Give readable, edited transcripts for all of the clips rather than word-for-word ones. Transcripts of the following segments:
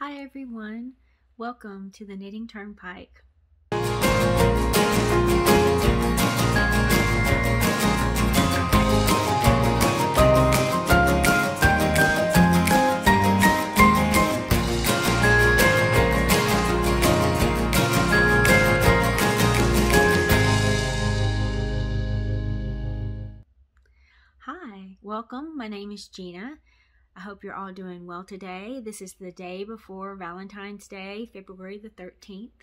Hi everyone, welcome to the Knitting Turnpike. Hi, welcome. My name is Gina. I hope you're all doing well today. This is the day before Valentine's Day, February the 13th,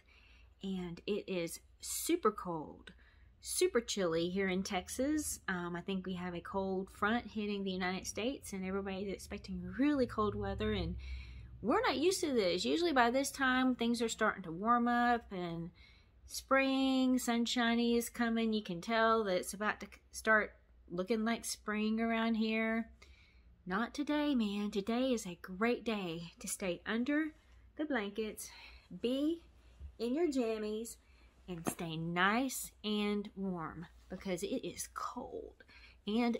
and it is super cold, super chilly here in Texas. I think we have a cold front hitting the United States, and everybody's expecting really cold weather, and we're not used to this. Usually by this time, things are starting to warm up, and spring, sunshiny is coming. You can tell that it's about to start looking like spring around here. Not today, man. Today is a great day to stay under the blankets, be in your jammies, and stay nice and warm because it is cold. And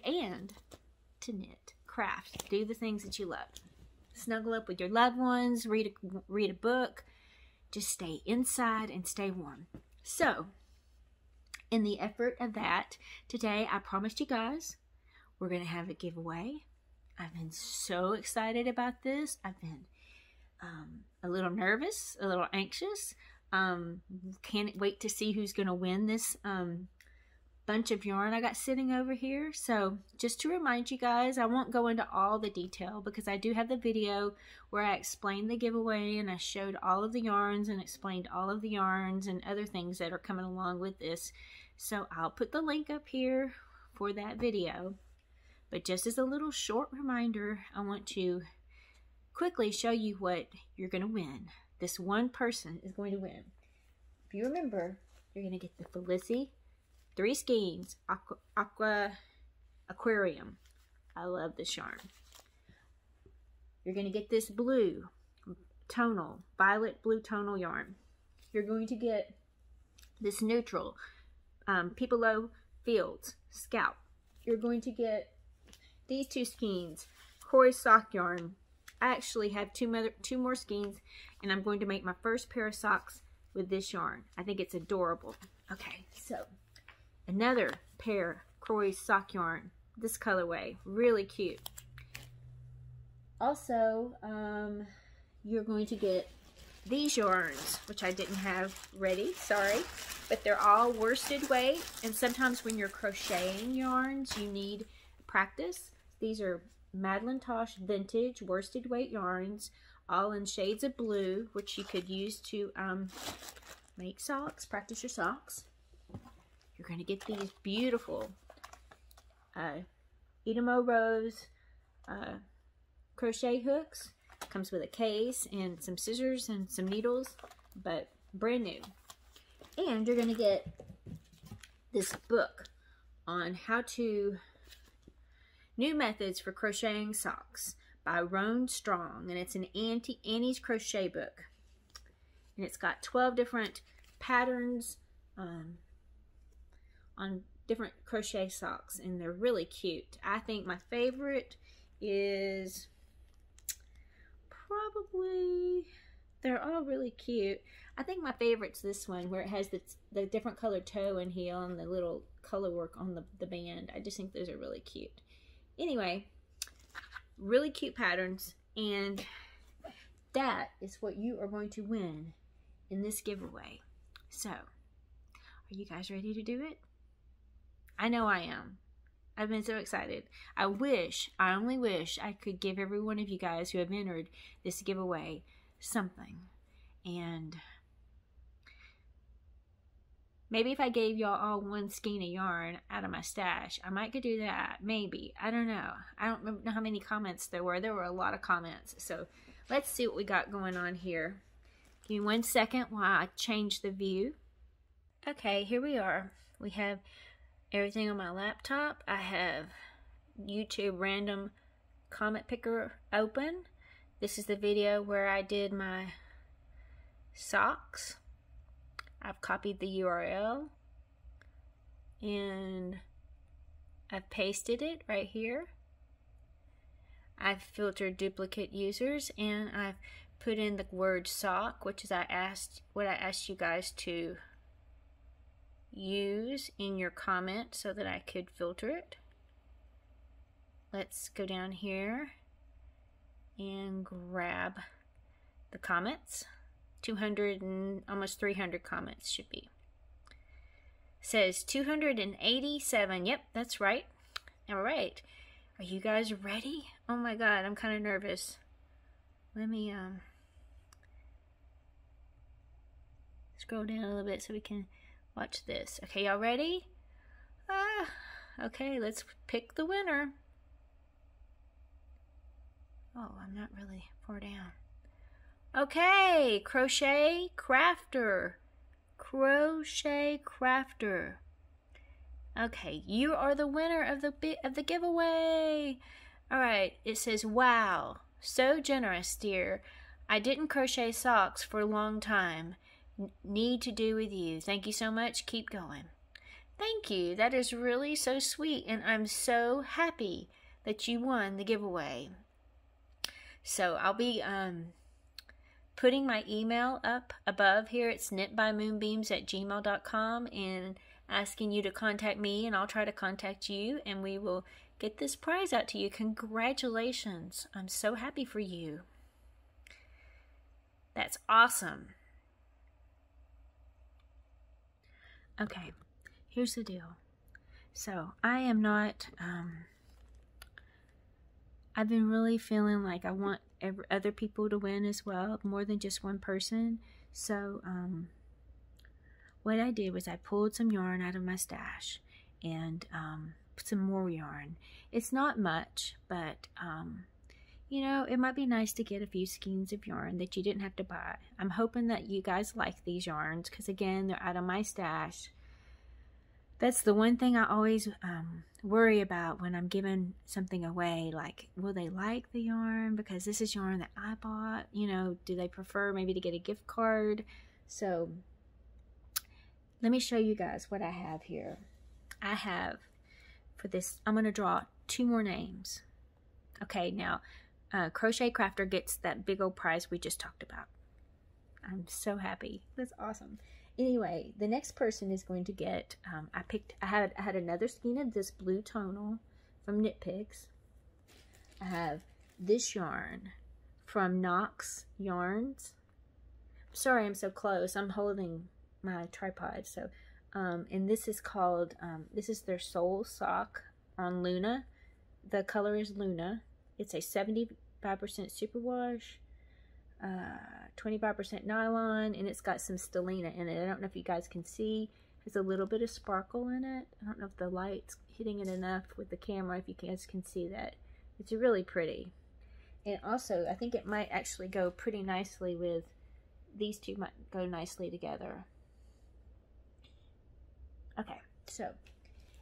to knit, craft, do the things that you love. Snuggle up with your loved ones, read a book, just stay inside and stay warm. So, in the effort of that, today I promised you guys we're going to have a giveaway. I've been so excited about this. I've been a little nervous, a little anxious. Can't wait to see who's going to win this bunch of yarn I got sitting over here. So just to remind you guys, I won't go into all the detail because I do have the video where I explained the giveaway and I showed all of the yarns and explained all of the yarns and other things that are coming along with this. So I'll put the link up here for that video. But just as a little short reminder, I want to quickly show you what you're going to win. This one person is going to win. If you remember, you're going to get the Felicity 3 Skeins Aqua Aquarium. I love this yarn. You're going to get this blue tonal, violet blue tonal yarn. You're going to get this neutral Pipolo Fields Scout. You're going to get these 2 skeins, Crochet Sock yarn. I actually have two more skeins, and I'm going to make my first pair of socks with this yarn. I think it's adorable. Okay, so another pair Crochet Sock yarn, this colorway, really cute. Also, you're going to get these yarns, which I didn't have ready, sorry, but they're all worsted weight, and sometimes when you're crocheting yarns, you need practice. These are Madeline Tosh vintage worsted weight yarns, all in shades of blue, which you could use to make socks, practice your socks. You're going to get these beautiful Edamo Rose crochet hooks. Comes with a case and some scissors and some needles, but brand new. And you're going to get this book on how to New Methods for Crocheting Socks by Roan Strong, and it's an Annie's crochet book, and it's got 12 different patterns on different crochet socks, and they're really cute. I think my favorite is probably, they're all really cute. I think my favorite's this one where it has the different colored toe and heel and the little color work on the band. I just think those are really cute. Anyway, really cute patterns, and that is what you are going to win in this giveaway. So, are you guys ready to do it? I know I am. I've been so excited. I only wish I could give every one of you guys who have entered this giveaway something. And maybe if I gave y'all all 1 skein of yarn out of my stash, I might could do that. Maybe. I don't know. I don't know how many comments there were. There were a lot of comments. So let's see what we got going on here. Give me 1 second while I change the view. Okay, here we are. We have everything on my laptop. I have YouTube random comment picker open. This is the video where I did my socks. I've copied the URL and I've pasted it right here. I've filtered duplicate users and I've put in the word sock, which is what I asked you guys to use in your comment so that I could filter it. Let's go down here and grab the comments. 200 and almost 300 comments should be. Says 287. Yep, that's right. All right. Are you guys ready? Oh my God, I'm kind of nervous. Let me scroll down a little bit so we can watch this. Okay, y'all ready? Okay, let's pick the winner. Oh, I'm not really far down. Okay, Crochet Crafter. Crochet Crafter. Okay, you are the winner of the giveaway. All right, it says, wow, so generous, dear. I didn't crochet socks for a long time. Need to do with you. Thank you so much. Keep going. Thank you. That is really so sweet, and I'm so happy that you won the giveaway. So I'll be putting my email up above here. It's knitbymoonbeams@gmail.com, and asking you to contact me, and I'll try to contact you, and we will get this prize out to you. Congratulations. I'm so happy for you. That's awesome. Okay, here's the deal. So I am not, I've been really feeling like I want other people to win as well, more than just one person. So what I did was I pulled some yarn out of my stash and put some more yarn. It's not much, but you know, it might be nice to get a few skeins of yarn that you didn't have to buy. I'm hoping that you guys like these yarns, because again, they're out of my stash. That's the one thing I always worry about when I'm giving something away. Like, will they like the yarn? Because this is yarn that I bought. You know, do they prefer maybe to get a gift card? So let me show you guys what I have here. I have, for this, I'm going to draw 2 more names. Okay, now, Crochet Crafter gets that big old prize we just talked about. I'm so happy. That's awesome. Anyway, the next person is going to get, I had another skein of this blue tonal from Knit Picks. I have this yarn from Knox Yarns. Sorry, I'm so close. I'm holding my tripod. So, and this is called, this is their Soul Sock on Luna. The color is Luna. It's a 75% superwash, 25% nylon, and it's got some stellina in it. I don't know if you guys can see. There's a little bit of sparkle in it. I don't know if the light's hitting it enough with the camera, if you guys can see that. It's really pretty. And also, I think it might actually go pretty nicely with, these two might go nicely together. Okay, so,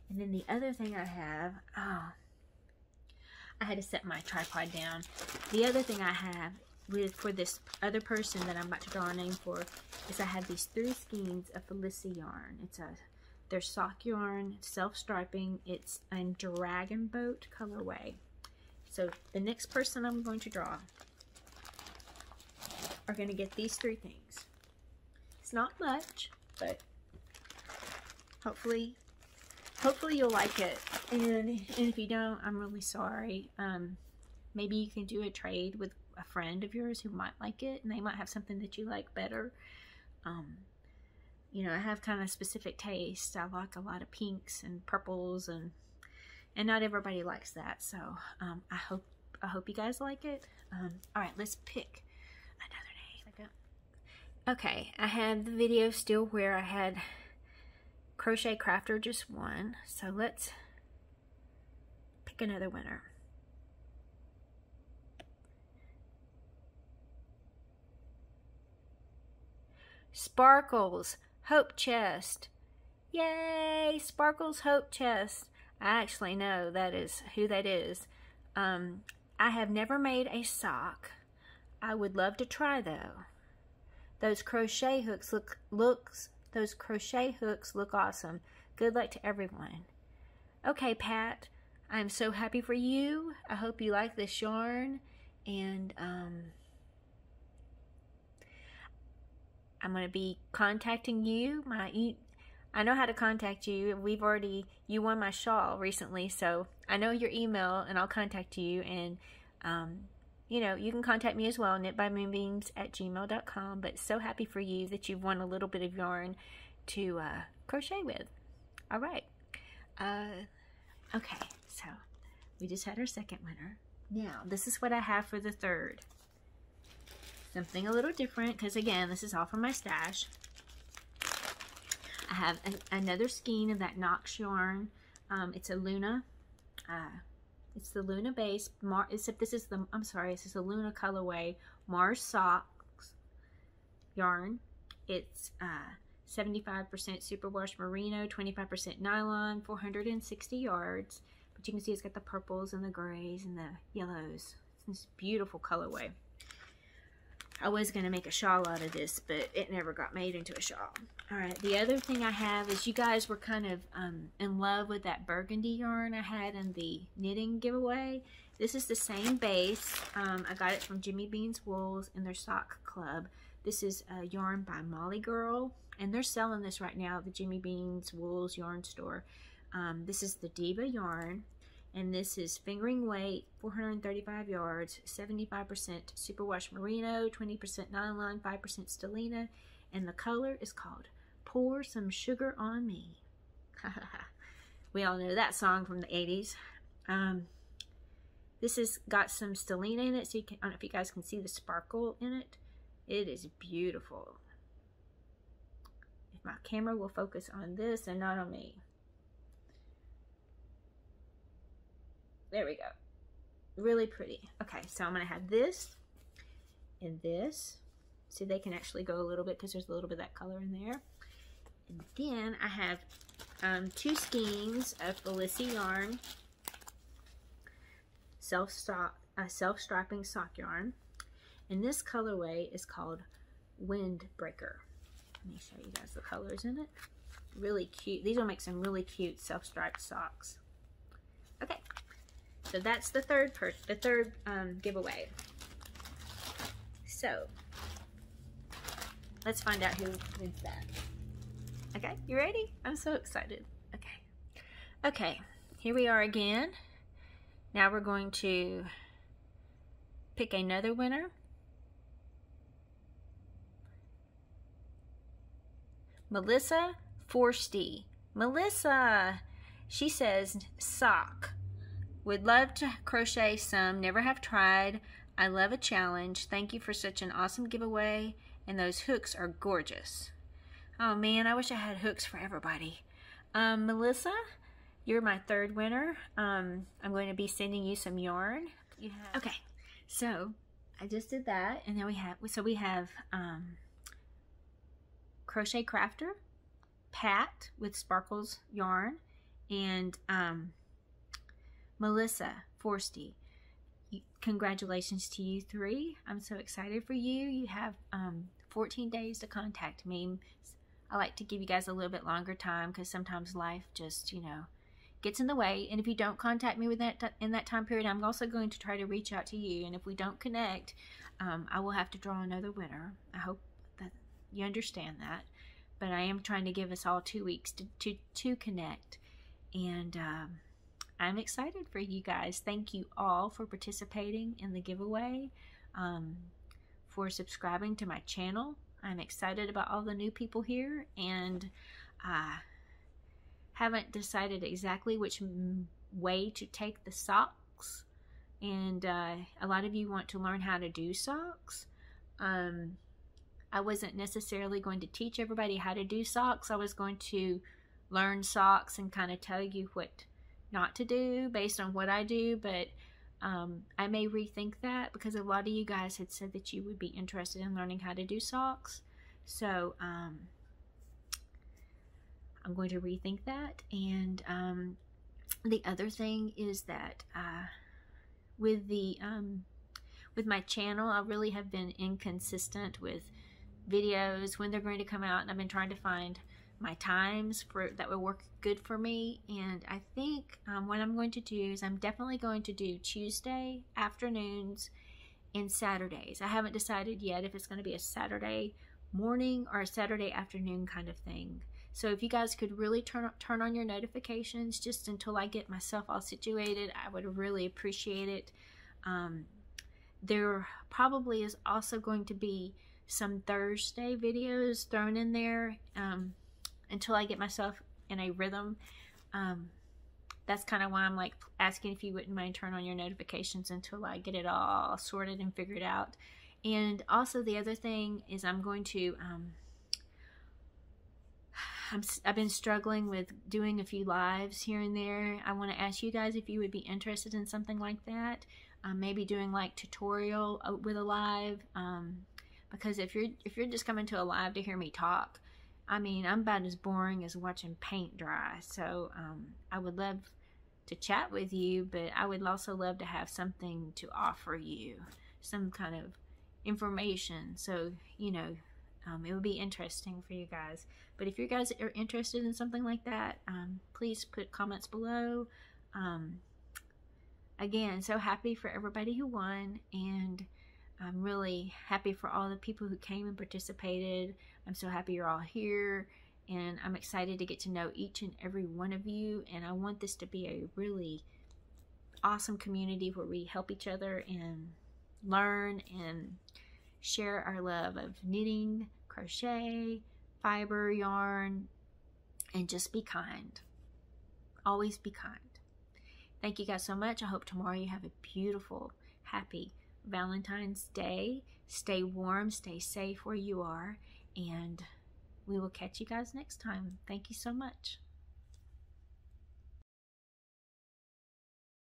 and then the other thing I have, I had to set my tripod down. The other thing I have for this other person that I'm about to draw a name for is I have these 3 skeins of Felicity yarn. It's their sock yarn, self-striping. It's a Dragon Boat colorway. So the next person I'm going to draw are going to get these 3 things. It's not much, but hopefully you'll like it. And if you don't, I'm really sorry. Maybe you can do a trade with a friend of yours who might like it, and they might have something that you like better. You know, I have kind of specific taste. I like a lot of pinks and purples, and not everybody likes that. So I hope you guys like it. All right, let's pick another name. Okay, I have the video still where I had Crochet Crafter just won. So let's pick another winner. Sparkles Hope Chest. Yay! Sparkles Hope Chest. I actually know that is who that is. I have never made a sock. I would love to try though. Those crochet hooks look awesome. Good luck to everyone. Okay, Pat. I'm so happy for you. I hope you like this yarn, and I'm going to be contacting you. I know how to contact you. You won my shawl recently, so I know your email, and I'll contact you. And you know, you can contact me as well, knitbymoonbeams@gmail.com. But so happy for you that you've won a little bit of yarn to crochet with. All right. Okay, so we just had our second winner. Now, this is what I have for the third. Something a little different, because again, this is all from my stash. I have another skein of that Knox yarn. It's a Luna. It's the Luna base. Except this is the, this is the Luna colorway Mars Socks yarn. It's 75% superwash merino, 25% nylon, 460 yards. But you can see it's got the purples and the grays and the yellows. It's this beautiful colorway. I was going to make a shawl out of this, but it never got made into a shawl. Alright, the other thing I have is you guys were kind of in love with that burgundy yarn I had in the knitting giveaway. This is the same base. I got it from Jimmy Bean's Wools in their sock club. This is a yarn by Molly Girl, and they're selling this right now at the Jimmy Bean's Wools yarn store. This is the Diva yarn, and this is fingering weight, 435 yards, 75% superwash merino, 20% nylon, 5% stellina, and the color is called Pour Some Sugar on Me. We all know that song from the 80s. This has got some stellina in it, so I don't know if you guys can see the sparkle in it. It is beautiful. If my camera will focus on this and not on me. There we go. Really pretty. Okay, so I'm going to have this and this. See, they can actually go a little bit because there's a little bit of that color in there. And then I have 2 skeins of Felicity yarn, self-striping sock yarn. And this colorway is called Windbreaker. Let me show you guys the colors in it. Really cute. These will make some really cute self-striped socks. Okay. So that's the third giveaway. So let's find out who wins that. Okay, you ready? I'm so excited. Okay, here we are again. Now we're going to pick another winner. Melissa Forsty. Melissa, she says sock. Would love to crochet some, never have tried. I love a challenge. Thank you for such an awesome giveaway, and those hooks are gorgeous. Oh man, I wish I had hooks for everybody. Melissa, you're my third winner. I'm going to be sending you some yarn. Okay, so I just did that, and then we have Crochet Crafter, Pat with Sparkles yarn, and Melissa Forsty. Congratulations to you 3. I'm so excited for you. You have 14 days to contact me. I like to give you guys a little bit longer time because sometimes life just, you know, gets in the way. And if you don't contact me in that time period, I'm also going to try to reach out to you. And if we don't connect, I will have to draw another winner. I hope that you understand that. But I am trying to give us all 2 weeks to connect. And I'm excited for you guys. Thank you all for participating in the giveaway, for subscribing to my channel. I'm excited about all the new people here, and I haven't decided exactly which way to take the socks. And a lot of you want to learn how to do socks. I wasn't necessarily going to teach everybody how to do socks. I was going to learn socks and kind of tell you what not to do based on what I do, but I may rethink that because a lot of you guys had said that you would be interested in learning how to do socks. So I'm going to rethink that. And the other thing is that with my channel, I really have been inconsistent with videos, when they're going to come out, and I've been trying to find my times that will work good for me. And I think what I'm going to do is I'm definitely going to do Tuesday afternoons and Saturdays. I haven't decided yet if it's going to be a Saturday morning or a Saturday afternoon kind of thing. So if you guys could really turn on your notifications just until I get myself all situated, I would really appreciate it. There probably is also going to be some Thursday videos thrown in there until I get myself in a rhythm. That's kind of why I'm like asking if you wouldn't mind turn on your notifications until I get it all sorted and figured out. And also the other thing is I'm going to I've been struggling with doing a few lives here and there. I want to ask you guys if you would be interested in something like that. Maybe doing like tutorial with a live, because if you're just coming to a live to hear me talk, I mean, I'm about as boring as watching paint dry. So I would love to chat with you, but I would also love to have something to offer you, some kind of information. So, you know, it would be interesting for you guys. But if you guys are interested in something like that, please put comments below. Again, so happy for everybody who won, and I'm really happy for all the people who came and participated. I'm so happy you're all here, and I'm excited to get to know each and every one of you, and I want this to be a really awesome community where we help each other and learn and share our love of knitting, crochet, fiber, yarn, and just be kind. Always be kind. Thank you guys so much. I hope tomorrow you have a beautiful, happy Valentine's Day. Stay warm, stay safe where you are, and we will catch you guys next time. Thank you so much.